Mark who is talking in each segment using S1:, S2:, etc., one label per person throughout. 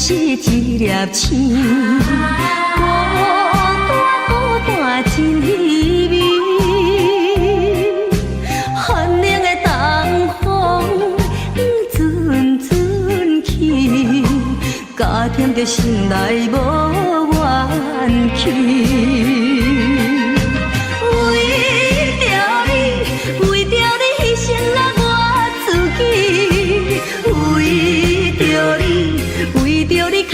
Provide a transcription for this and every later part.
S1: 是一粒星，孤单孤单真稀微。寒冷的东风阵阵起，加添着心内无怨气。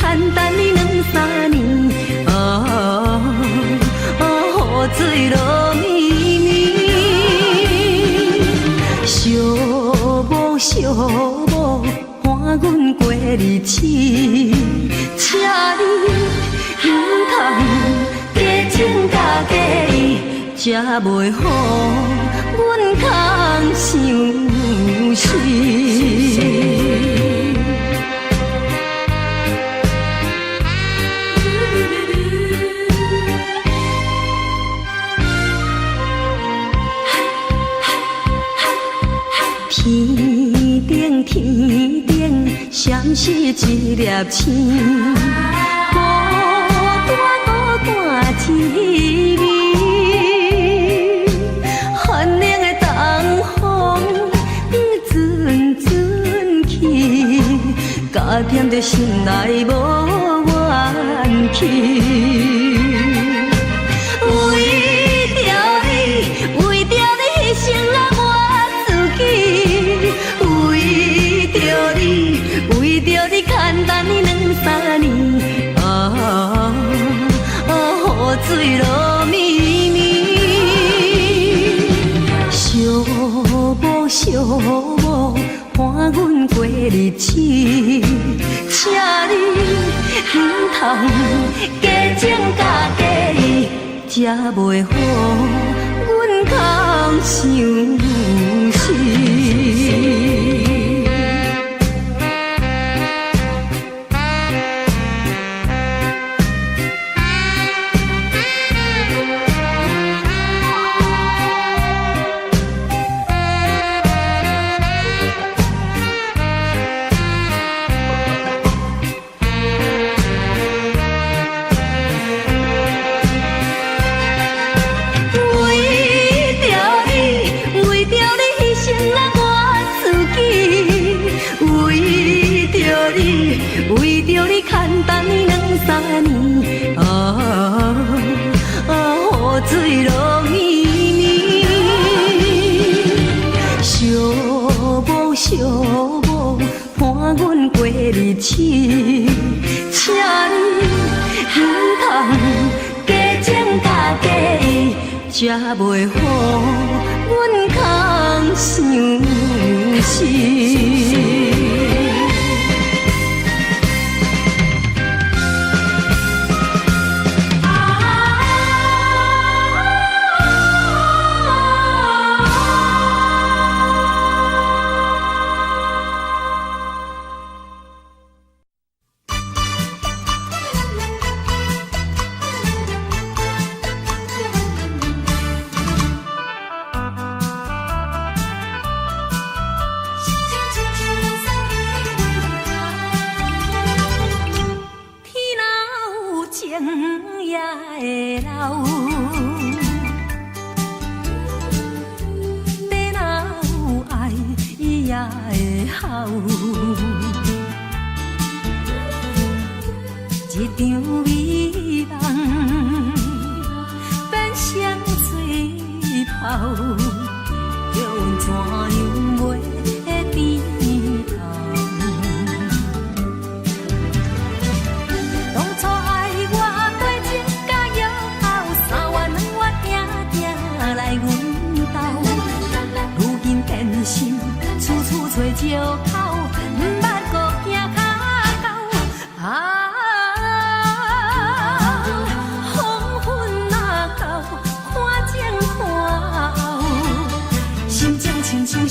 S1: 简单的两三年，雨水落绵绵，寂寞寂寞伴阮过日子，请你唔通加情加价意，才袂予阮空伤心。天顶闪烁一粒星，孤单孤单真稀微。寒冷的东风阵阵起，加添着心内无怨气。简单的两三年，雨水落绵绵，寂寞寂寞伴阮过日子，请你唔通加情加价意，才袂予阮空伤心。为着你简单的两三年，雨水落绵绵，寂寞寂寞伴阮过日子，请你唔通加情加价意，才袂予阮空伤心。一场美梦变成水泡，叫阮怎样袂甜痛？当初爱我对情甲约好，3月2月定定来阮兜，如今变心，处处找借口，毋捌搁行脚到啊。像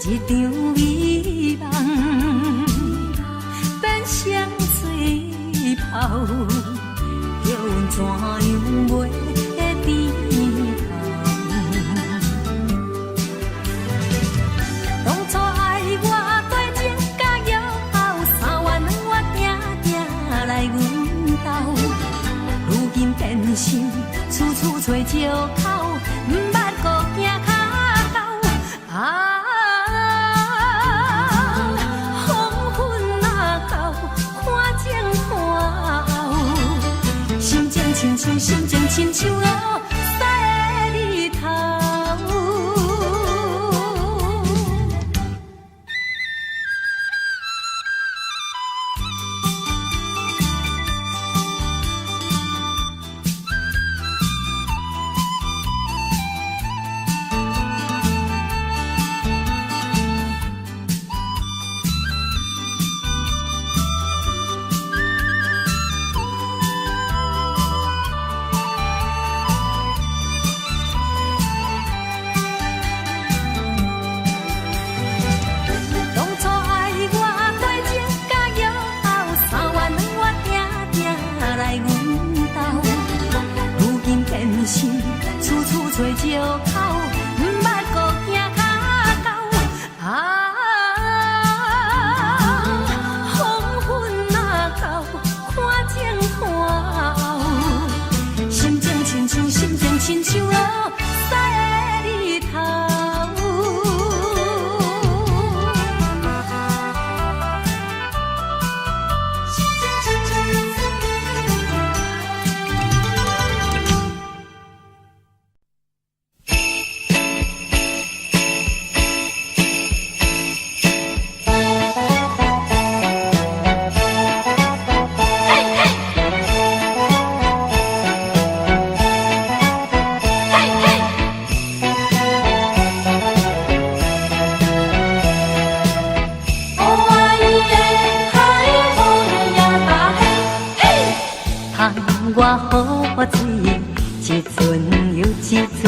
S1: 一场美梦变成水泡，叫阮怎样袂低头？当初爱我多情甲约好，3月2月定定来阮兜，如今变心，处处找借口，毋捌顾行脚后啊。亲像心情亲像落西的日头。处处找借口，毋捌顾行脚到啊！黄昏若到，看前看后，心情亲像落西的日头。我好水，一阵又一阵，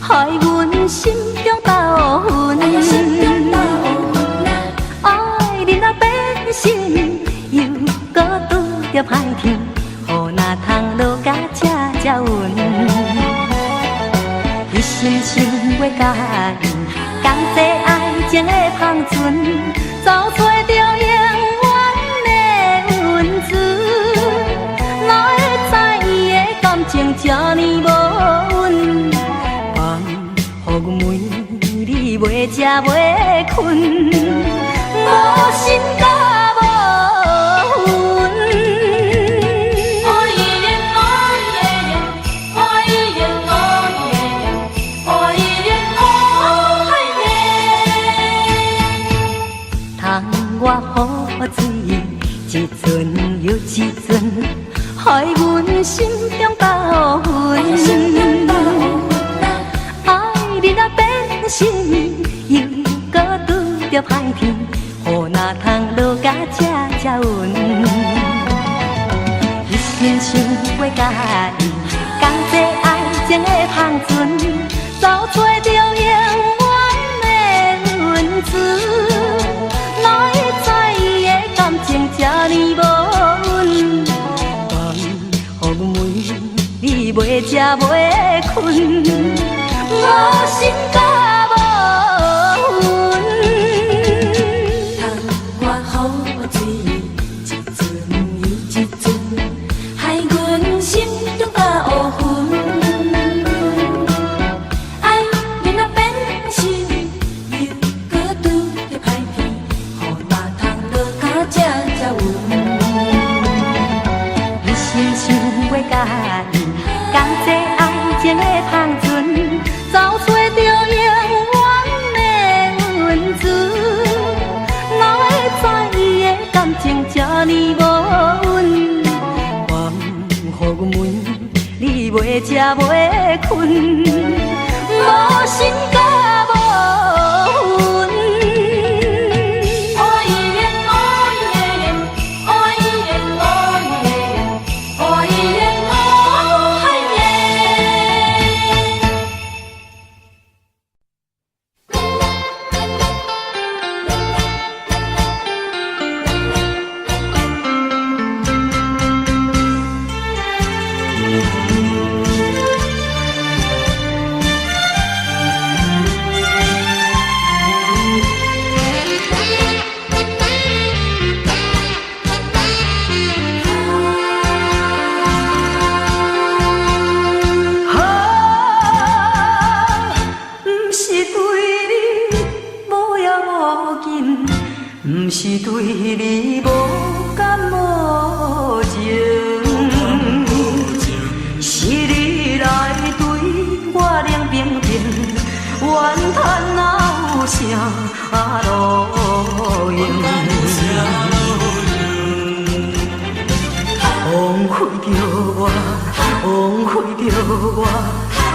S1: 害阮心中斗魂。爱你若变心，又搁拄着歹天，予哪通落甲这稳？一心想要甲伊，同齐爱情的芳存，走找着永远的温存。感情这呢无稳，放予阮每日袂食袂困，无心甲无魂。爱伊耶，爱伊耶，爱伊耶，爱伊耶，爱伊耶，爱伊耶。通我好水，一阵又一阵。害阮心中斗魂，爱你若变心，又搁拄着歹天，予哪通落甲这稳？一心想要甲伊，同齐爱情的芳存，走找着永远的温存。哪会知伊的感情这呢无稳？你袂食袂困，无心甲无魂。通我好水，一阵又一阵，害阮心中甲乌云。爱你若变心，又搁拄着歹天，予哪通落甲这稳？一心想要甲伊。同齐爱情的芳存，走找着永远的温存。哪会知伊的感情这呢无稳？我予阮每日袂食袂困，无心甲无魂。爱伊耶，爱伊耶，爱伊耶，爱伊耶，爱伊耶。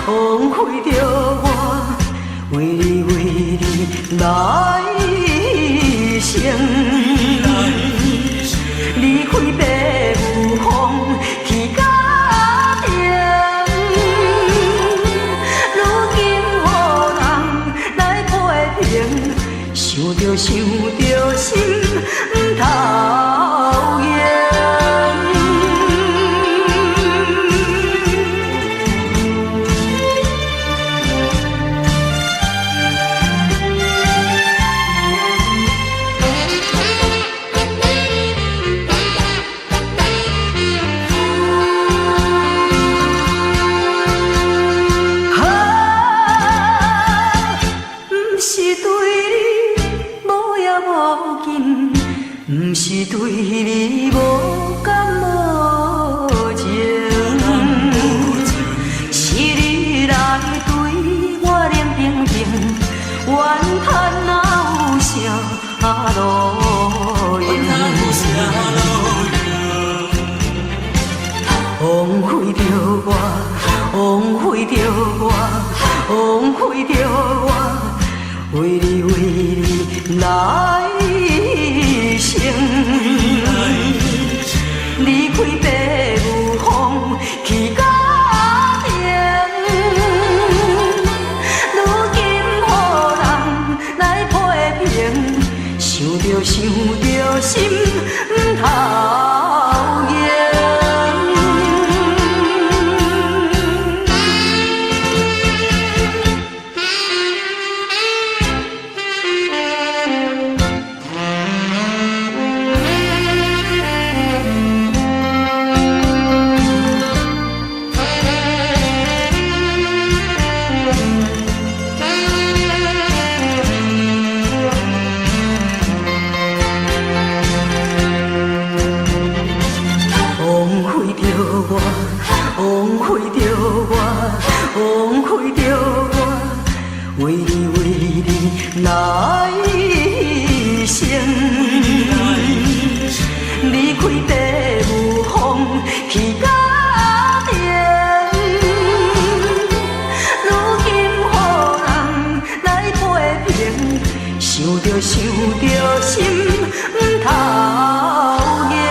S1: 枉费着我为你来生。离开爸母风去家庭，如今予人来批评，想着心不讨厌。是对你无感无情，是你来对我冷冰冰，怨叹哪有啥路用？枉费着我，枉费着我，枉费着我，为你来生。离开爸母风去家庭，如今予人来批评，想着心不讨厌。枉费着我，为你来生。离开爸母风去家庭，如今予人来批评，想着心不讨厌。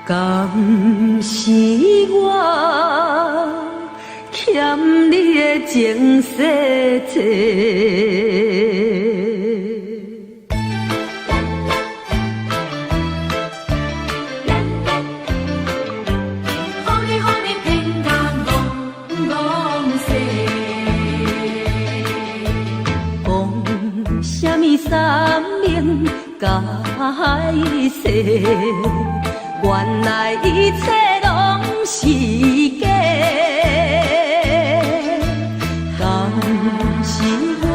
S1: 敢是我欠你的情世多，讲什么三明解释？原来一切拢是假，敢是我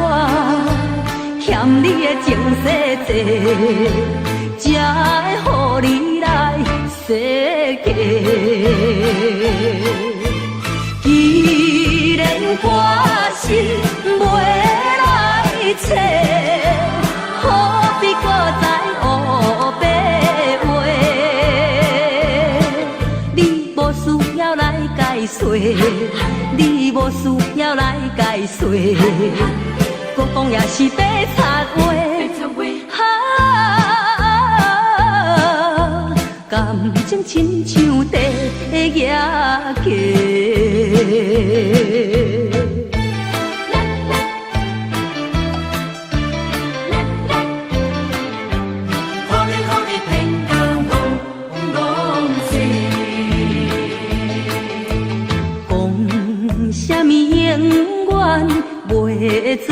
S1: 欠你的情世多，才会予你来世界。既然我心袂来找，何必搁再黑白？你无需要来解释，搁讲也是白插话。感情亲像地野溪。袂做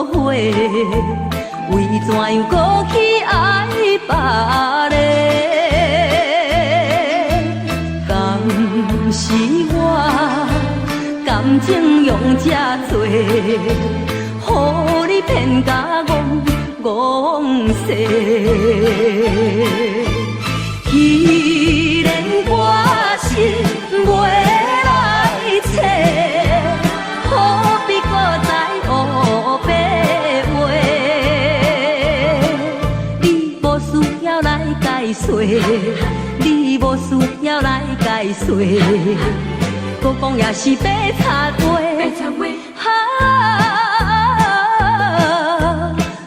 S1: 伙，为怎样搁去爱别个？敢是我感情用这多，予你骗甲戆世？既然我心心袂来找，何必搁再黑白话？你无需要来解释，你无需要来解释，搁讲也是白插话。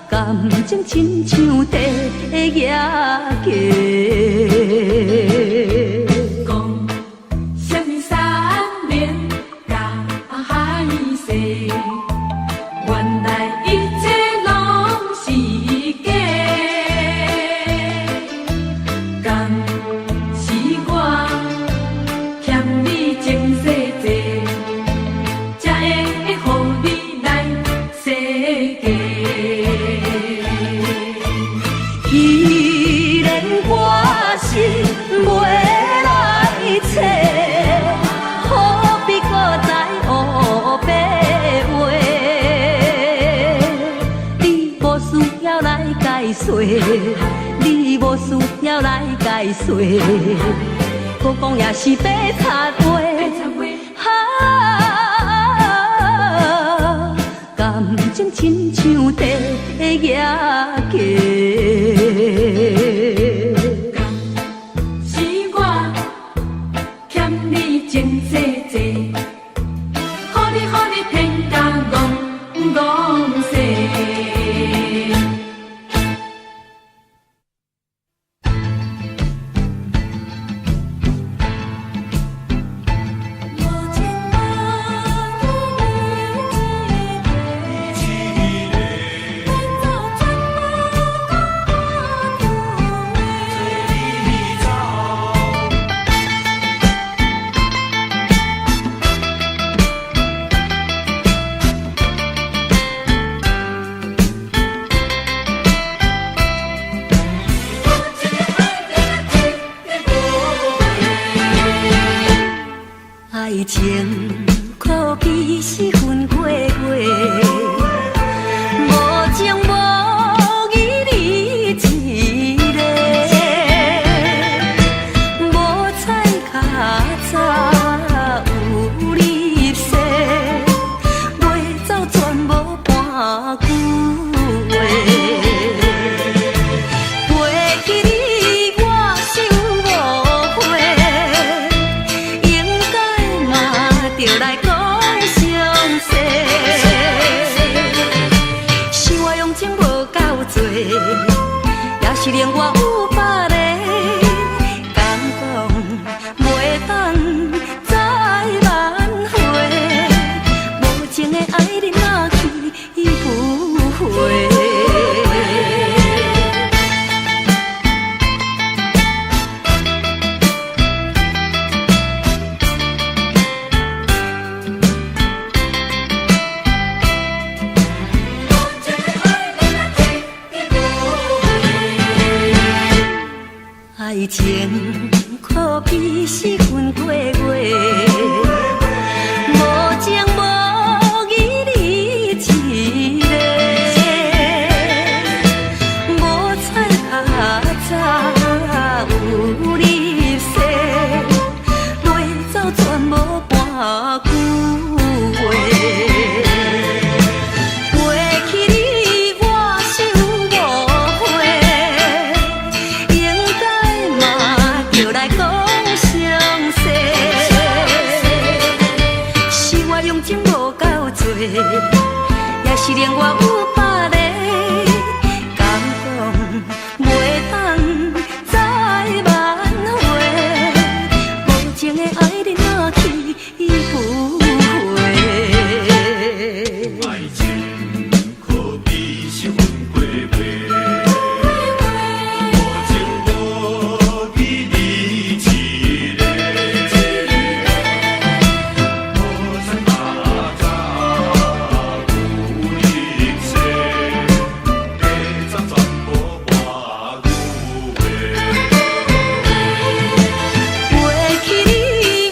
S1: 感情亲像地野鸡。
S2: 讲什么三年甲海誓，原来一切拢是假。敢是我欠你情世债，才会予你来世界。
S1: 既然我心袂来找，何必搁再黑白话？你无需要来解释，你无需要来解释，搁讲也是白插话。感情亲像地野鸡。
S2: 是我欠你情世债，予你骗甲戆世。
S1: 爱情可比是分过过，无情无义你一个，无彩较早有你说，袂走全无半句话。袂记你我心无悔。就来讲详细，是我用情无够多，也是令我有别个，敢讲袂当再挽回，无情的爱人哪去不回。爱情可比是分过月，无情无义你一个，无彩较早有你说，袂走全无半句话。也是令我有别个，敢讲袂当再挽回，无情的爱人哪去不回？
S3: 爱情可比是分过月，无情无义你一个，无彩较早有你说，白走全无半句话。
S1: 袂记你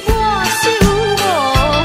S1: 我心无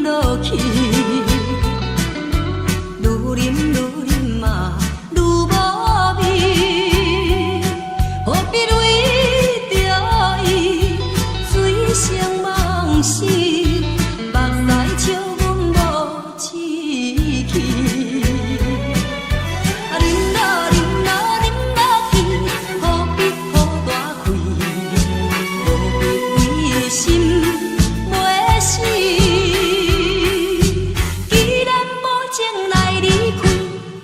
S1: 落去，愈啉愈啉嘛愈无味，何必为着伊醉生梦死，目屎笑阮无志气。啉落啉落啉落去，何必好大开？何必为心袂死？既然无情来离开，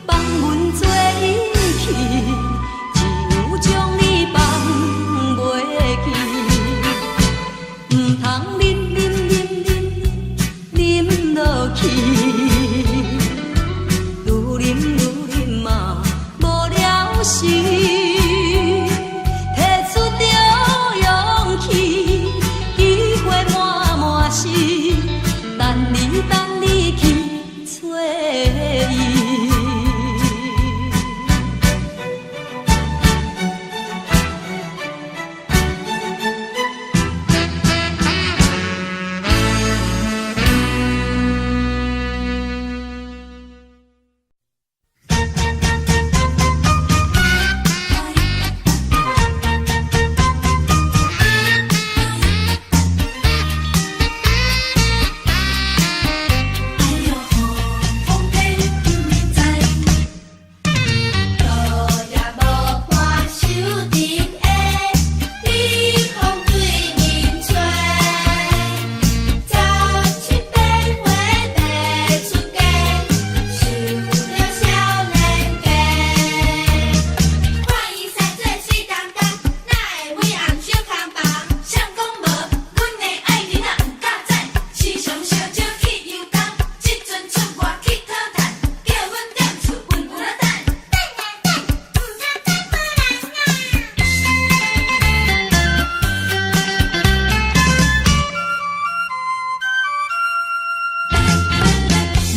S1: 放阮做伊去，只有将你放袂记。毋通啉啉啉啉啉落去，愈啉愈啉嘛无了时，摕出着勇气，机会满满是，等你去找伊。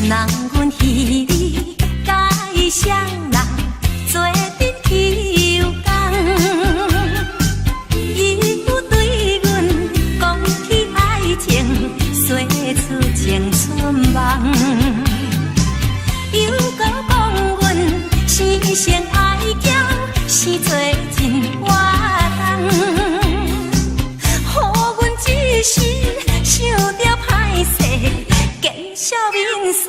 S1: 人阮彼你甲伊双人做阵抽工，伊又对阮讲起爱情，说出青春梦，又搁讲阮生性爱娇，生做真活动，予阮一时想着歹势。见笑面霜。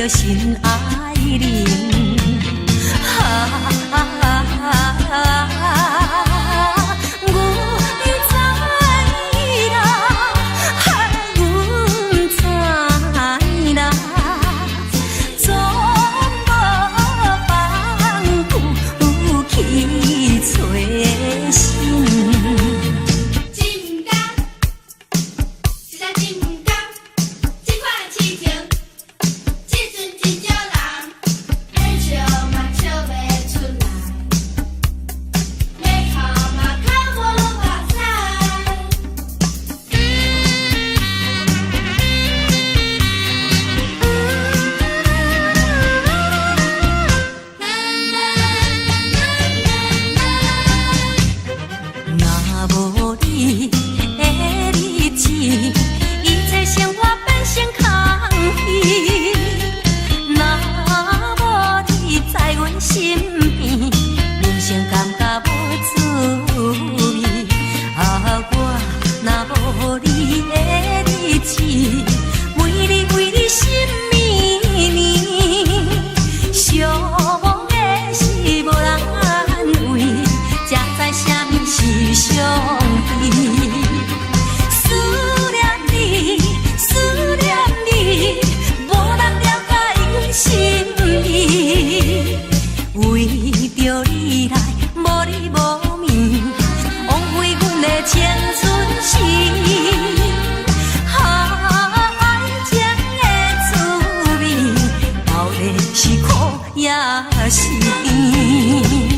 S1: 心爱人，我又知啦，阮知啦，总无放负去找心。真唔甘，实在真唔甘，这款痴情。这阵真少人，免笑嘛笑袂出来。是苦也是甜。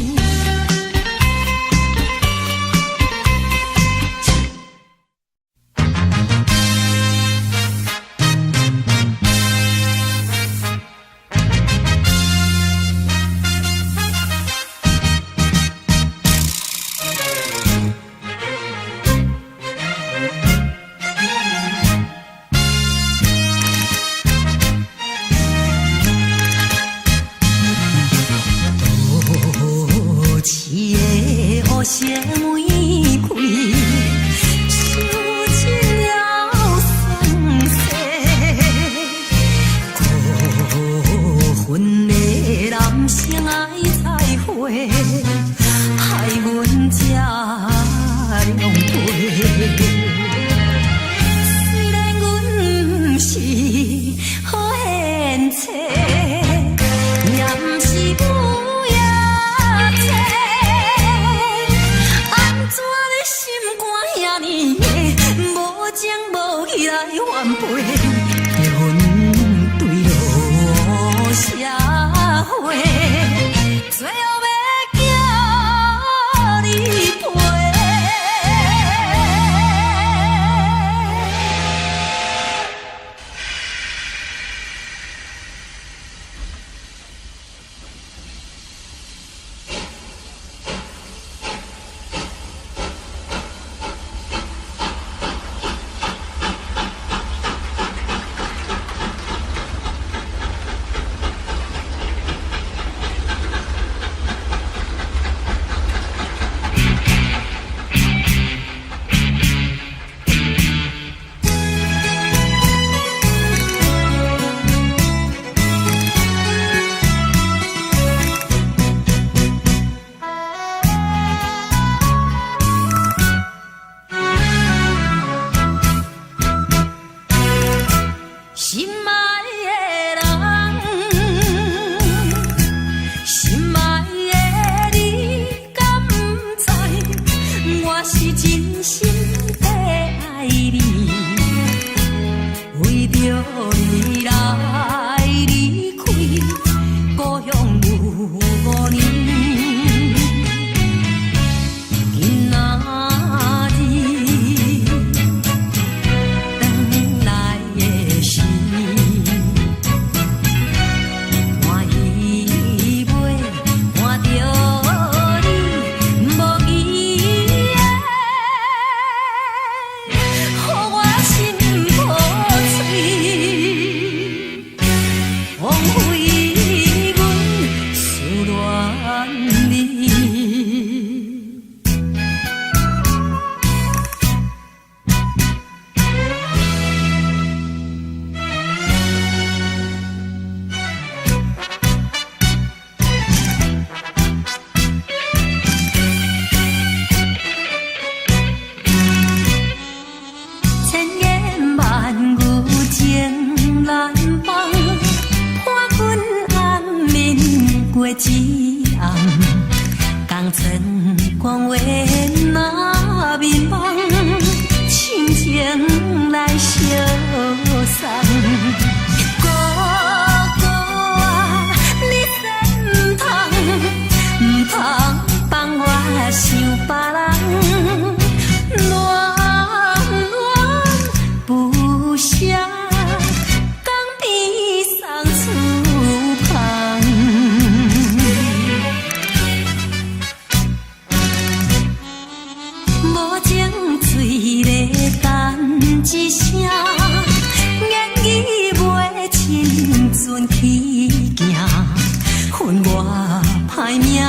S1: 谁玫瑰，收尽了酸涩，苦恨的男性爱菜花，害阮这良配。虽然阮不是好贤妻，也不是母。来反背，阮对落社会，最后要叫你陪。一暗，江泉光月那面望，亲情来相送。哥哥啊，你先唔通放我想别人，恋恋不舍。一声言语袂亲，阵去行，恨我歹命。